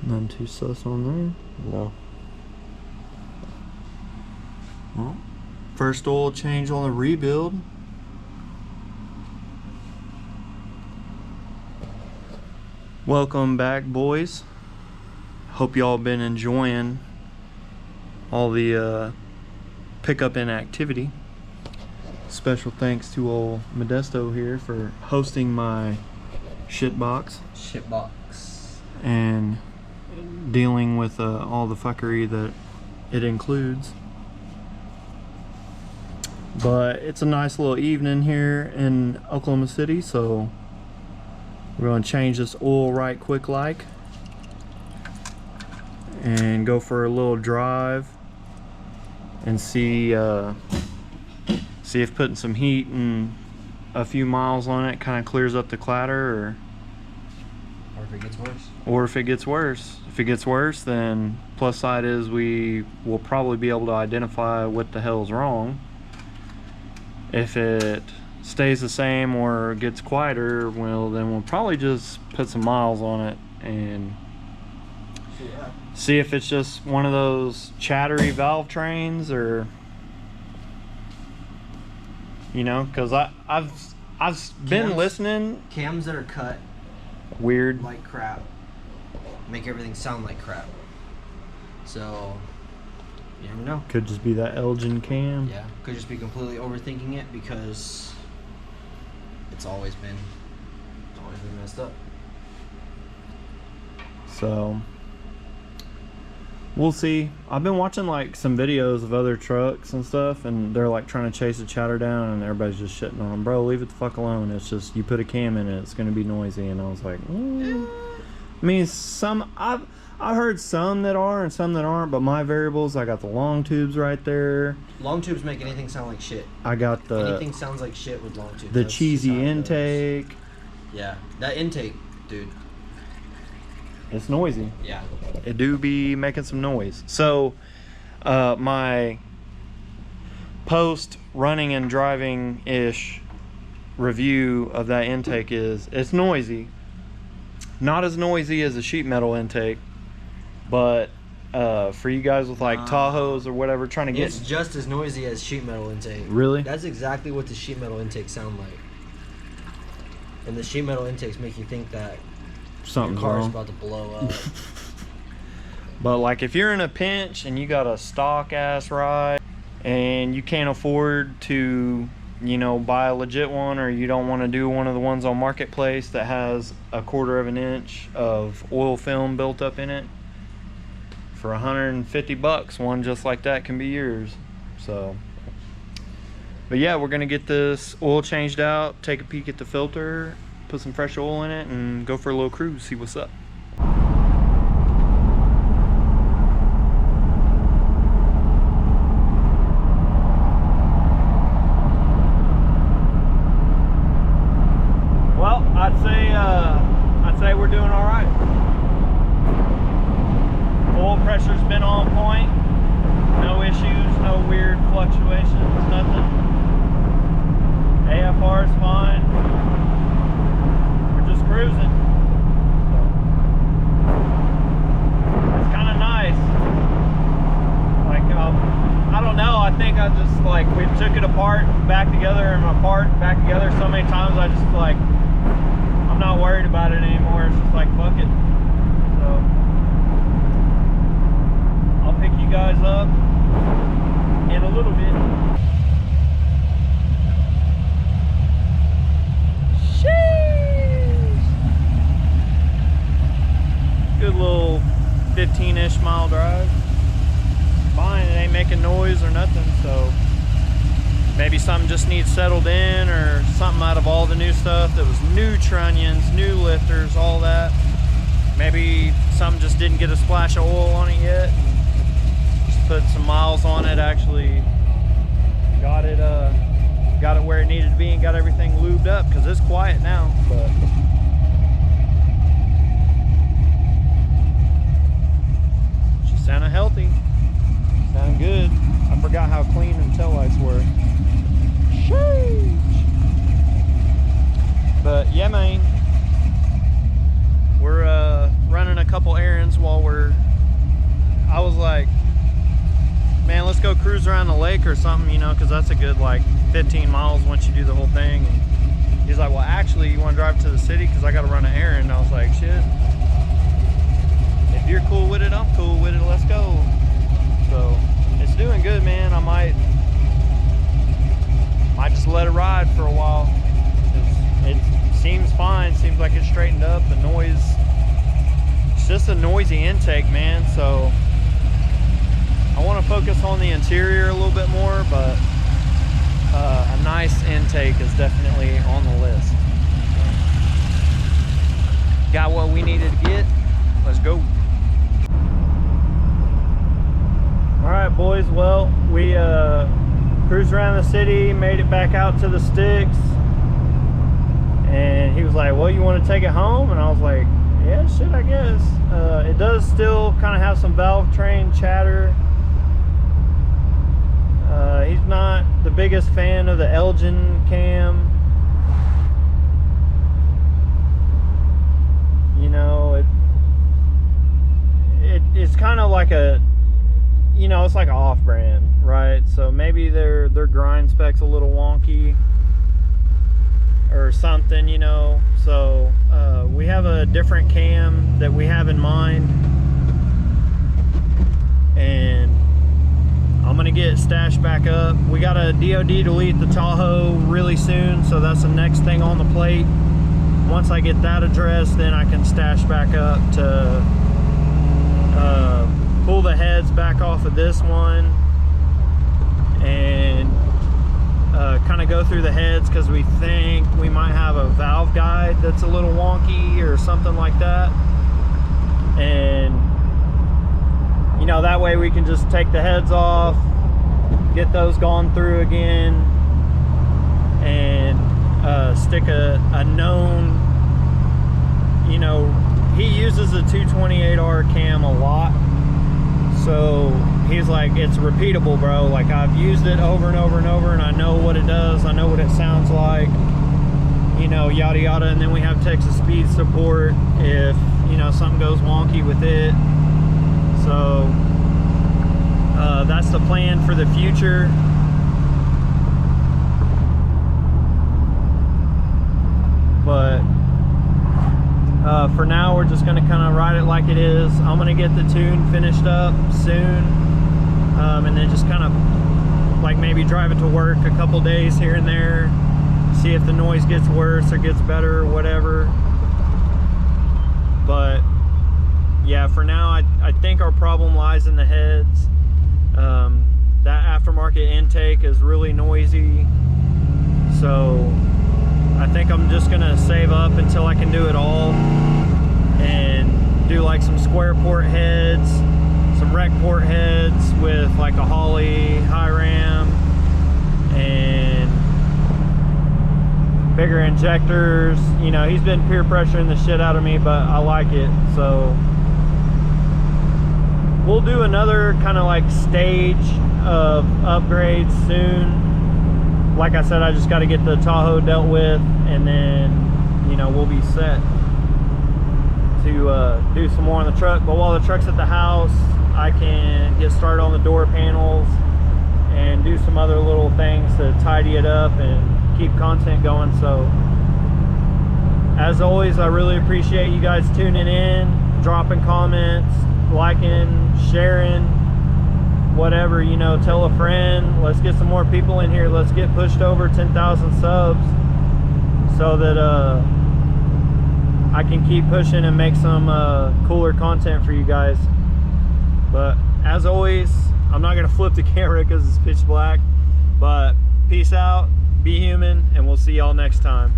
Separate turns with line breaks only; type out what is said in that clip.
None too sus on there.
No.
Well, first oil change on the rebuild. Welcome back, boys. Hope y'all been enjoying all the pickup in activity. Special thanks to old Modesto here for hosting my shitbox. And dealing with all the fuckery that it includes. But it's a nice little evening here in Oklahoma City, so we're going to change this oil right quick like and go for a little drive and see if putting some heat and a few miles on it kind of clears up the clatter,
Or if it gets worse.
or if it gets worse. If it gets worse, then plus side is we will probably be able to identify what the hell's wrong. If it stays the same or gets quieter, well, then we'll probably just put some miles on it and see if it's just one of those chattery valve trains, or you know, because I've been listening.
Cams that are cut
Weird.
like crap make everything sound like crap. So you never know.
Could just be that Elgin cam.
Yeah, could just be completely overthinking it because it's always been messed up.
So we'll see. I've been watching like some videos of other trucks and stuff, and they're like trying to chase the chatter down, and everybody's just shitting on them. Bro, leave it the fuck alone. It's just you put a cam in it, it's gonna be noisy. And I was like, I mean, some I've heard some that are and some that aren't, but my variables, I got the long tubes right there.
Long tubes make anything sound like shit.
I got the
anything sounds like shit with long tubes.
the
That's
cheesy
just how it
intake.
goes. Yeah, that intake, dude.
It's noisy.
Yeah.
It do be making some noise. So my post running and driving ish review of that intake is it's noisy. Not as noisy as a sheet metal intake, but for you guys with like Tahoes or whatever trying to get,
It's just as noisy as sheet metal intake.
Really?
That's exactly what the sheet metal intakes sound like. And the sheet metal intakes make you think that
something's
your car's
wrong.
about to blow up.
But like if you're in a pinch and you got a stock ass ride and you can't afford to, you know, buy a legit one, or you don't want to do one of the ones on Marketplace that has 1/4 of an inch of oil film built up in it, for $150, one just like that can be yours. So, but yeah, we're gonna get this oil changed out, take a peek at the filter, put some fresh oil in it, and go for a little cruise, see what's up. Well, I'd say we're doing all right. Oil pressure's been on point. No issues, no weird fluctuations, nothing. AFR is fine. We're just cruising. It's kind of nice. Like, I don't know. I think I just like we took it apart, back together, and apart, back together so many times. I just like. I'm not worried about it anymore. It's just like, fuck it. So I'll pick you guys up in a little bit. Sheesh. Good little 15-ish mile drive. Fine, it ain't making noise or nothing, so maybe something just needs settled in, or something out of all the new stuff that was new trunnions, new lifters, all that. Maybe something just didn't get a splash of oil on it yet. Just put some miles on it, actually got it where it needed to be and got everything lubed up, because it's quiet now. But she sounded healthy, sounded good. I forgot how clean them taillights were. Sheesh. But yeah, man, we're running a couple couple errands while I was like, man, let's go cruise around the lake or something, you know, because that's a good like 15 miles once you do the whole thing. And he's like, well, actually, you want to drive to the city because I got to run an errand. And I was like, shit, if you're cool with it, I'm cool with it. Let's go. So it's doing good, man. I might just let it ride for a while. It seems fine. Seems like it's straightened up. The noise, it's just a noisy intake, man. So I want to focus on the interior a little bit more, but a nice intake is definitely on the list. Got what we needed to get. Let's go. All right, boys. Well, we cruised around the city, made it back out to the sticks, and he was like, well, you want to take it home? And I was like, yeah, shit, I guess. It does still kind of have some valve train chatter. He's not the biggest fan of the Elgin cam. You know, it's kind of like a, you know, it's like an off-brand, right? So maybe their grind spec's a little wonky or something, you know. So we have a different cam that we have in mind, and I'm gonna get it stashed back up. We got a DOD delete the Tahoe really soon, so that's the next thing on the plate. Once I get that addressed, then I can stash back up to pull the heads back off of this one and kind of go through the heads, because we think we might have a valve guide that's a little wonky or something like that. And you know, that way we can just take the heads off, get those gone through again, and stick a known, you know, he uses a 228R cam a lot, so he's like, it's repeatable, bro. Like, I've used it over and over and over, and I know what it does, I know what it sounds like, you know, yada yada. And then we have Texas speed support if, you know, something goes wonky with it. So that's the plan for the future. But for now, we're just gonna kind of ride it like it is. I'm gonna get the tune finished up soon, and then just kind of like maybe drive it to work a couple days here and there, see if the noise gets worse or gets better or whatever. But yeah, for now, I think our problem lies in the heads. That aftermarket intake is really noisy, so I think I'm just gonna save up until I can do it all and do like some square port heads, some rec port heads with like a Holley high ram, and bigger injectors. You know, he's been peer pressuring the shit out of me, but I like it. So we'll do another kind of like stage of upgrades soon. Like I said, I just got to get the Tahoe dealt with, and then, you know, we'll be set to do some more on the truck. But while the truck's at the house, I can get started on the door panels and do some other little things to tidy it up and keep content going. So as always, I really appreciate you guys tuning in, dropping comments, liking, sharing, whatever, you know. Tell a friend. Let's get some more people in here. Let's get pushed over 10,000 subs so that I can keep pushing and make some cooler content for you guys. But as always, I'm not gonna flip the camera because it's pitch black. But peace out, be human, and we'll see y'all next time.